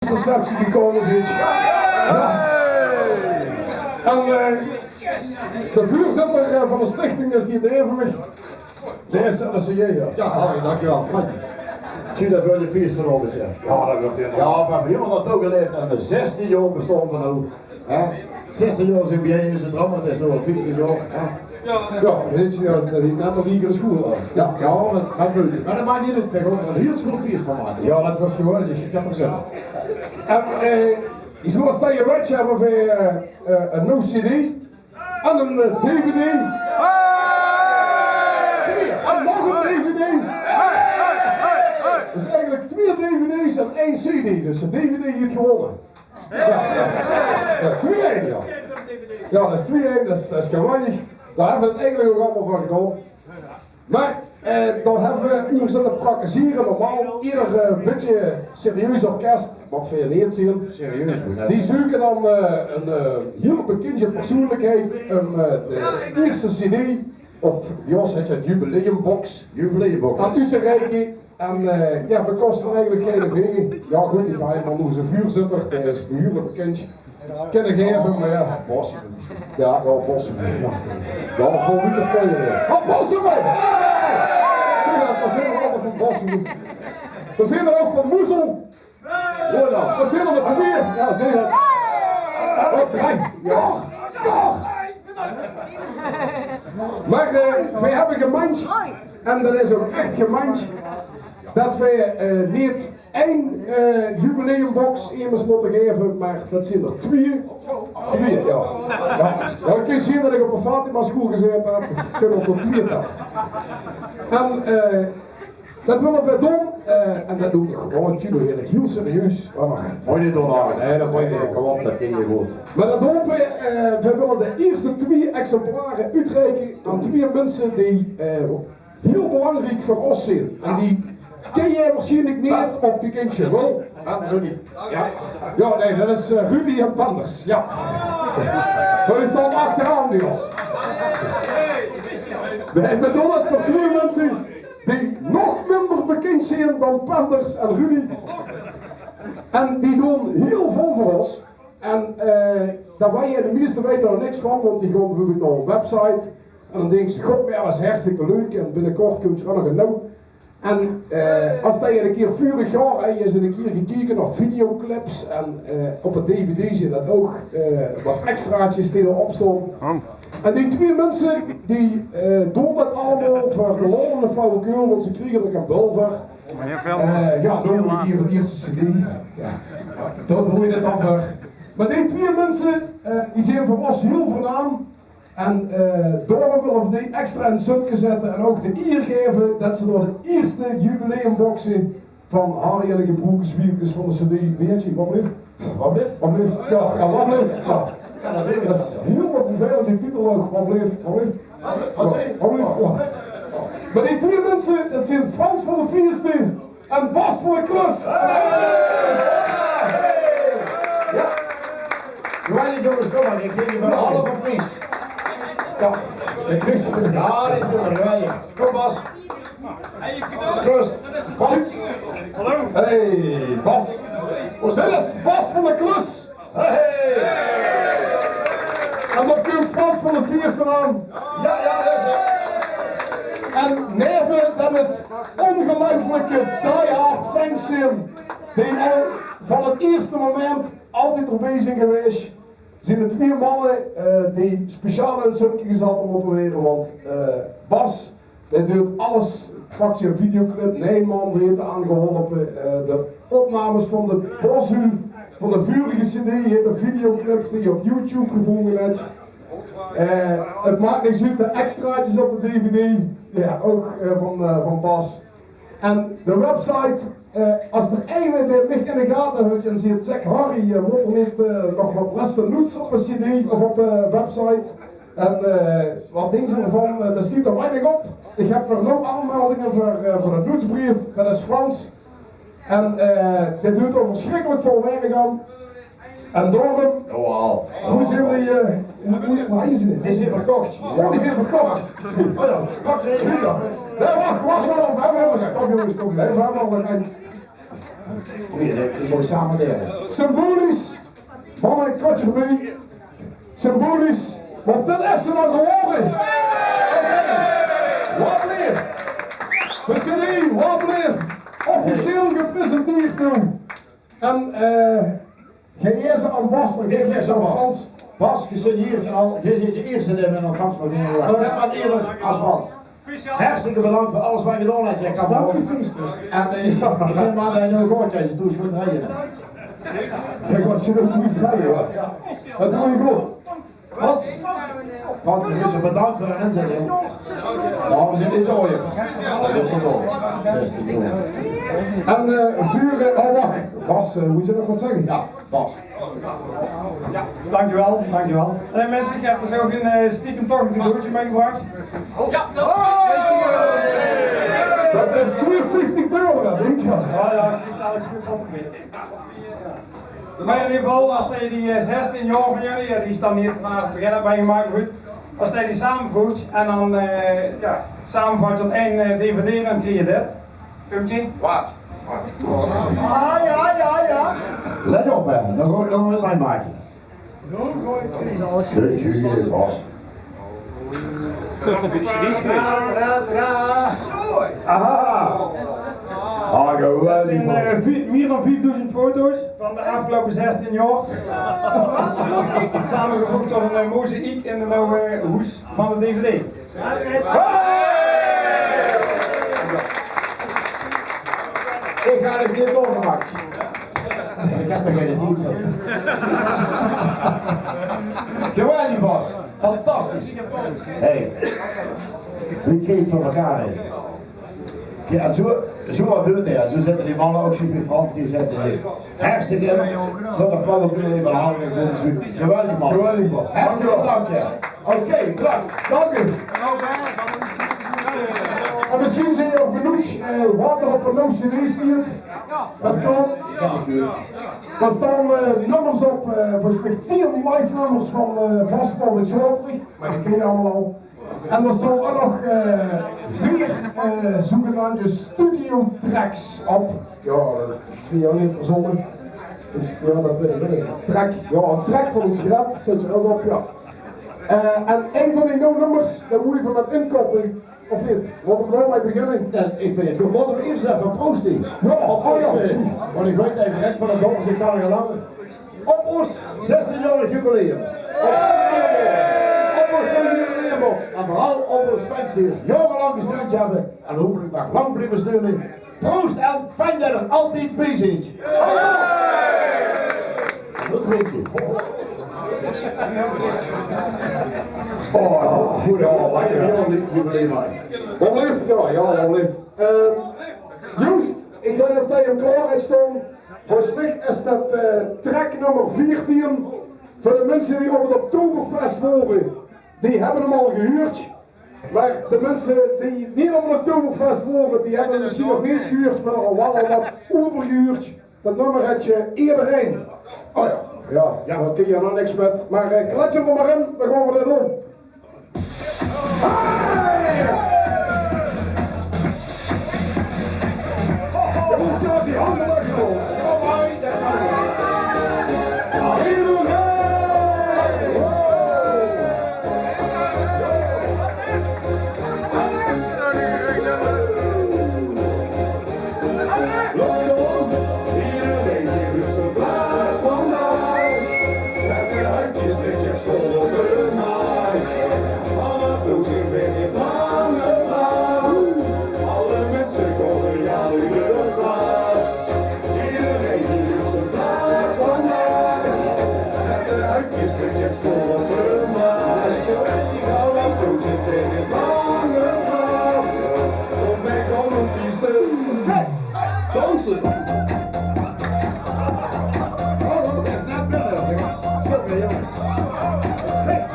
receptie gekomen zit. Ja. En de voorzitter van de stichting is hier neven me. De SNCJ. Ja, Harry, dankjewel. Zie je dat wel je feest van ons, ja? Ja, dat wordt heel. Ja, we hebben helemaal naartoe geleefd en de 16 jaar bestond er nu. 16 jaar zijn bijeen in zijn drama, het is nu al 15 jaar. Ja, weet je, dat die net al hier school af. Ja, dat moet. Maar dat maakt niet uit, we gaan er een heel school feest van maken. Ja, dat was geweldig, ik heb het zeggen. En je zoals dat je weet hebben we een nieuw CD en een DVD. En nog een DVD. Dus eigenlijk 2 DVD's en 1 CD, dus de DVD heeft gewonnen. Ja, 2-1 ja. Ja, dat is 2-1, dat is geweldig. Daar hebben we het eigenlijk ook allemaal van gedaan. Maar dan hebben we hoe we zitten praktiseren normaal. Ieder beetje serieus orkest, wat we niet zien. Serieus, Die zoeken dan een heel bekende persoonlijkheid, de eerste CD, of bij ons heet het jubileumbox, aan u te reiken. En ja, we kosten eigenlijk geen vegen. Ja goed, ik ga helemaal onze vuurzitter, dat is behoorlijk bekend. Kunnen geven, maar ja, bossen. Ja, bossen. Ja, gewoon niet of kun je weer. Oh, bossen mee! Zie je dat, daar zijn we allemaal van bossen. We zijn er ook van Moezel. Hoor dan, we zijn er met weer. Ja, zie je dat. Wat drie. Ja, ja. Maar wij hebben gemand, en dat is ook echt gemand, dat wij niet 1 jubileumbox immers moeten geven, maar dat zijn er 2. 2, ja. Ja, ik kan zien dat ik op een Fatima school gezeten heb, ik kan er tot 2 hebben. En dat willen we doen, en dat doen we gewoon jullie heel serieus. Moet je niet doen, Harry? Nee, dat moet je niet. Kom op, dat ken je goed. Maar dat doen we willen de eerste 2 exemplaren uitreiken aan 2 mensen die heel belangrijk voor ons zijn. En die ken jij waarschijnlijk niet, of je kent je wel. Rudy. Ja, nee, dat is Rudy en Panders. Ja. Dat is dan achteraan, Niels. We doen het voor 2 mensen die nog minder bekend zijn dan Panders en Rudy. En die doen heel veel voor ons. En daar weet je de meeste weten er niks van, want die gaan bijvoorbeeld naar een website. En dan denken ze, god, maar dat is hartstikke leuk. En binnenkort komt er nog een nieuw. En als dat je een keer vorig jaar en je eens een keer gekeken naar videoclips en op het DVD zit dat ook wat extraatjes die erop staan. En die 2 mensen die doen dat allemaal voor de lol en de flauwekul, want ze kregen er een bel voor. Ja, zo moet hier de eerste CD. Ja, dat hoor je het dan voor. Maar die 2 mensen die zijn voor ons heel voornaam. En door willen we die extra in het zutje zetten en ook de eer geven dat ze door de eerste jubileumboxen van Harry en de Gebroekenswielkes van de CD, weet je, wat blijft? Wat blijft? Wat blijft? Ja, wat blijft? Ja. Dat is heel wat vervelend in titel ook, wat blijft? Wat blijft? Wat blijft? Maar die 2 mensen, dat zijn Frans van de Viersten en Bas van de Klus. Ja. Weinig jongens, kom maar, ik geef je van alles op prijs. Ja, ik wist het. Ja, dat is goed, geweldig. Kom Bas. Klus. Frans. Hallo. Hey, Bas. Dit is Bas van de Klus. Hey. En dan komt Frans van de Viersten aan. Ja, dat is het. En neven dat het ongelooflijke diehard fans zijn, die al van het eerste moment altijd erbij zijn geweest, zijn er 2 mannen die speciaal in het zutje gezet moeten weren, want Bas, die doet alles, pak je een videoclip, Nijman, die heeft aangeholpen, de opnames van de Boshul, van de vorige CD, heeft de videoclips die je op YouTube gevonden hebt. Het maakt niks uit, de extraatjes op de DVD, ja, ook van Bas. En de website, als er ene die mich in de gaten houdt en ziet, zeg Harry, je moet er niet nog wat lessen noets op een CD of op een website. En wat dingen ze ervan, dat ziet er weinig op. Ik heb er nog aanmeldingen voor een noetsbrief, dat is Frans. En dit doet er verschrikkelijk veel werk aan. En daarom, hoe zijn jullie, waar is het? Die zijn verkocht. Ja, die zijn verkocht. Oh ja, pak ze even. Nee, wacht, we hebben nog, kom jongens, kom. We hebben nog een. Je moet samen delen. Symbolisch, mannen, kotje erbij. Symbolisch, want dit is er dan geworden. Wat bleef? De CD, wat bleef? Officieel gepresenteerd nu. En geëerde ambassadeur, geef eens aan Frans. Bas, je zit hier en al, je zit je eerste deel met een ontvangstvergunning. Dat is aan eerlijk als wat. Hartstikke bedankt voor alles wat je gedaan hebt. Je kan Dank ook. je, feesten. En ik neem aan dat je nu gehoord hebt, je doet goed rijden. Kijk wat je doet, moest rijden hoor. Dat doe je goed. Wat? Want we zijn bedankt voor de inzetting. Nou, we zijn niet zo hier. We zijn niet zo. 16 euro. En vuren, oh wacht. Bas, moet je nog wat zeggen? Ja, Bas. Ja, dankjewel, dankjewel. Mensen, ik heb er zo een stiekem toch een cadeautje meegebracht. Ja, dat is Dat is 250 euro, denk je? Ja, ja, ik weet eigenlijk goed wat ik weet. Maar in ieder geval, als je die 16 jaar van jullie, die ik dan niet vanaf het begin heb meegemaakt, goed. Als je die samenvoegt en dan samenvat tot één DVD, dan krijg je dit. Puntje. Wat? Ja. Let op hè, dan gooi ik nog een lijn maken. De Bas. Aha! Ah, Dat zijn meer dan 5000 foto's van de afgelopen 16 jaar. Samengevoegd tot een mozaïek in de nieuwe hoes van de DVD. Ik ga het niet doorgemaakt. Ik heb er geen tijd voor. Geweldig Bas, fantastisch. Hey, wie kreeg van elkaar hè? Ja, en zo wat doet hij. Zo zitten die mannen ook, Sylvie Frans, die zitten hartstikke in. Voor de flauwekul even halen en doen ze. Geweldig man. Geweldig Bas. Hartstikke bedankt ja. Oké, bedankt. Dank u. En misschien zijn je ook benieuwd wat er op een nieuw CD staat. Dat kan. Er staan nummers op, volgens mij 10 live nummers van Vastland en Zoltelijk, maar die ken je allemaal al. En er staan ook nog 4 zogenaamde studio tracks op. Ja, dat kun je ook niet verzonnen. Dus ja, dat weet ik niet. Track, ja, een track van een schrat zet je ook op, ja. En een van die nummers, daar moet je van met inkoppeling. Of niet? Laten we er wel mee beginnen. En ik vind het goed. Laten we eerst even proosten. Ja, Op oh ons, ja. want ik weet even net van de dollars, ik kan er langer. Op ons 16-jarig jubileum. Op ons jubileumbox. En vooral op ons fans die ons jarenlang gesteund hebben. En hopelijk nog lang blijven steunen. Proost en fijn dat er altijd bij zit. Dat weet je. Oh, goed. Jubileum. Wat lief, ja, wat lief. Joost, ik weet niet of hij hem klaar is staan. Volgens mij is dat track nummer 14. Voor de mensen die op het Oktoberfest wonen, die hebben hem al gehuurd. Maar de mensen die niet op het Oktoberfest wonen, die hebben hem misschien nog niet gehuurd, maar al wel al wat overgehuurd. Dat nummer had je eerder in. Oh ja. Ja, daar kun je nog niks met. Maar klets hem er maar in, dan gaan we dit doen. Je moet zelf die handen leggen. Kom uit, dat kan niet. Dansen! Oh, dat is net beter. Kom weer, jongen. Hey!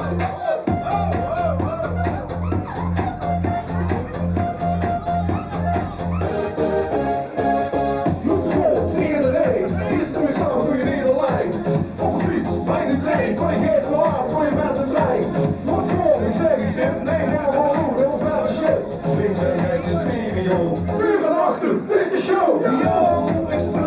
School, vierde rij. Gisteren is al voor je nederlijn. Op de fiets, bij de trein. Van je geeft wel af, voor je met de trein. Wat voor, ik zeg je dit. Nee, helemaal goed, heel vette shit. Links en rechts is stereo. Vuur en achter, dit is de show. Yo,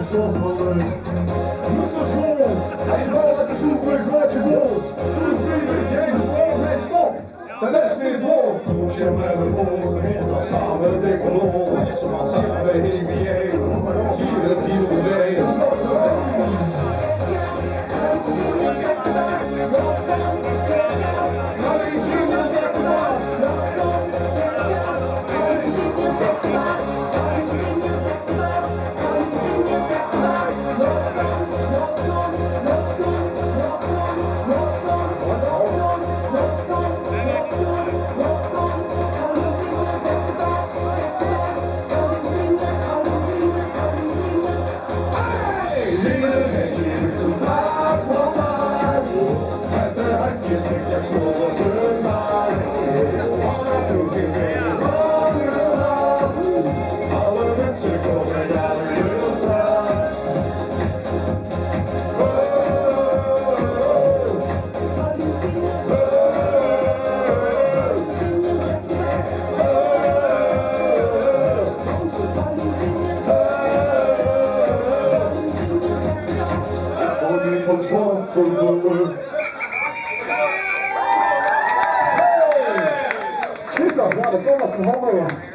stoffelen. Mr. Gold, hij wil lekker zoeken wat je wilt. Dus wie geen sport, nee stop. Dat is niet lol. Moet je met me vol, en dan samen dikke lol. Dan zijn we HBA, hier het idee. Stop de weg. Super, ja, dat was een handel.